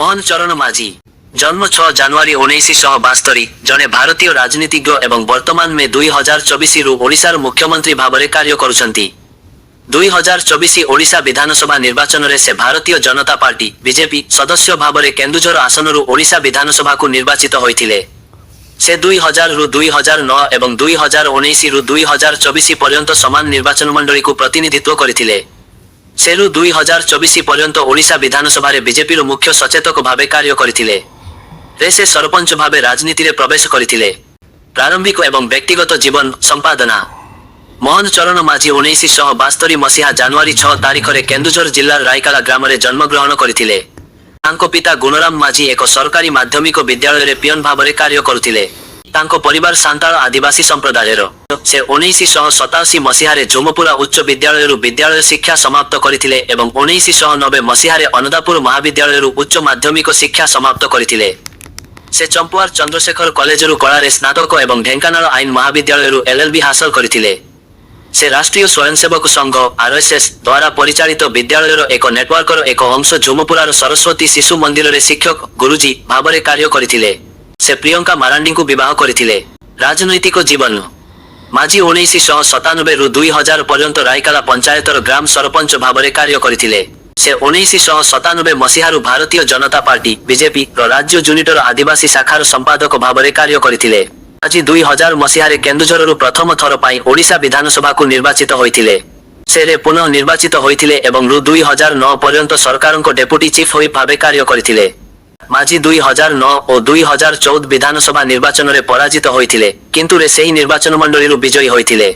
मोहन चरण माझी जन्म 6 ଜାନୁଆରୀ 1972 जने भारतीय राजनीतिज्ञ एवं वर्तमान में 2024 रु ओडिशार मुख्यमंत्री भावरे कार्य करुछंती। 2024 ओडिशा विधानसभा निर्वाचन रे से भारतीय जनता पार्टी बीजेपी सदस्य भावरे केन्दुझर आसन रु ओडिशा विधानसभा को निर्वाचित होइथिले। से 2000 रु 2009 एवं 2019 रु 2024 पर्यंत समान निर्वाचन मंडली को प्रतिनिधित्व करथिले। से रु 2024 पर्यंत ओडिशा विधानसभा रे बीजेपी रो मुख्य सचेतक भावे कार्य करथिले। रे से सरपंच भावे राजनीति रे प्रवेश करथिले। प्रारंभिक एवं व्यक्तिगत जीवन संपादना मोहन चरण माझी 1972 मसीहा जानुआरी 6 तारिख रे केन्दुझर जिल्लार रायकाला ग्राम रे जन्मग्रहण करथिले। तांको पिता गुणराम माझी एक सरकारी माध्यमिक विद्यालय रे पियन भावरे कार्य करुथिले। तांको परिवार सांताळ आदिवासी संप्रदायर। से 1987 मसीहा रे जोमपुरा उच्च विद्यालय रु विद्यालय शिक्षा समाप्त करथिले एवं 1990 मसीहा रे अनदापुर महाविद्यालय रु उच्च माध्यमिक शिक्षा समाप्त करथिले। से चंपुआर चंद्रशेखर कॉलेज रु कला रे स्नातक एवं ढेंकानाल आईन महाविद्यालय रु एलएलबी हासिल करथिले। से राष्ट्रीय स्वयंसेवक संघ आरएसएस द्वारा परिचालित विद्यालयर एक नेटवर्कर एक अंश झुमपुरार सरस्वती शिशु मंदिर रे शिक्षक गुरुजी भावरे कार्य करथिले। से प्रियंका मारांडी को विवाह करथिले। राजनैतिक जीवन माझी 1997 रु 2000 पर्यंत रायकाला पंचायतर ग्राम सरपंच भावरे कार्य करथिले। से 1997 मसीहारु भारतीय जनता पार्टी बीजेपी रो राज्य यूनिटर आदिवासी शाखार संपादक भावरे कार्य करथिले। आज 2000 मसीहारे केन्दुझररु प्रथम थर पाई ओडिशा विधानसभा को निर्वाचित होइथिले। से रे पुनः निर्वाचित होइथिले एवं रु 2009 पर्यंत सरकारक डेपुटी चीफ व्हिप भावे कार्य करथिले। माझी 2009 और 2014 विधानसभा निर्वाचन रे पराजित होइथिले, किंतु रे सेही निर्वाचन मंडली रु विजयी होइथिले।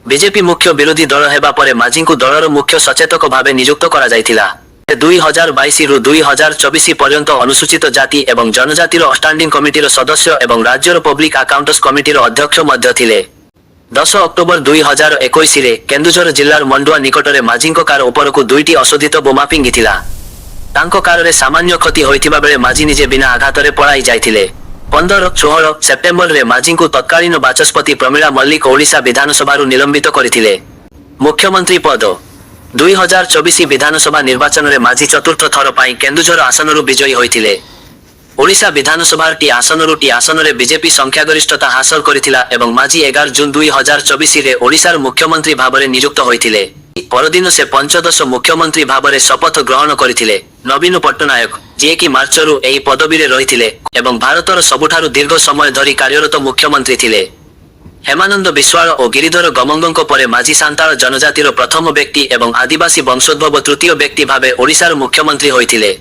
बीजेपी मुख्य विरोधी दल हेबा परे माझी को दलर मुख्य सचेतक भावे नियुक्त करा जायथिला। 2022 रु 2024 पर्यंत अनुसूचित जाति एवं जनजाति स्टैंडिंग कमिटी सदस्य एवं राज्यर पब्लिक अकाउंट्स कमिटी अध्यक्ष मध्य थिले। 10 अक्टोबर 2021 रे केन्दुझर जिल्लार मंडुआ निकटरे माझी कार उपरकू 2टी अशोधित बोमा फिंगिथिला। तांको कार रे सामान्य क्षति होइथिबा बेले माझी निजे बिना आघात रे पळाई जायथिले। 15-16 सेप्टेम्बर रे माझी को तत्कालीन बाचस्पति प्रमिला मल्लिक ओडिशा विधानसभा निलंबित करथिले। मुख्यमंत्री पद 2024 विधानसभा निर्वाचन रे माझी चतुर्थ थर पाई केन्दुझर आसन रु विजयी होइथिले। ओडिशा विधानसभा टी आसन रे बीजेपी संख्यागरिष्ठता हासिल करथिला एवं माझी 11 जून 2024 रे ओडिशार मुख्यमंत्री भाबरे नियुक्त होइथिले। परदिन से पंचदश मुख्यमंत्री भाबरे शपथ ग्रहण करथिले। नवीन पट्टनायक जे कि मार्च रु एही पदवी रे रहिथिले एवं भारतर सबुठारु दीर्घ समय धरी कार्यरत मुख्यमंत्री थिले। हेमानंद विश्वाल और गिरिधर गमंगंक परे माझी सांताळ जनजातिर प्रथम व्यक्ति एवं आदिवासी वंशोद्भव तृतीय व्यक्ति भावे ओडिशार मुख्यमंत्री होइथिले।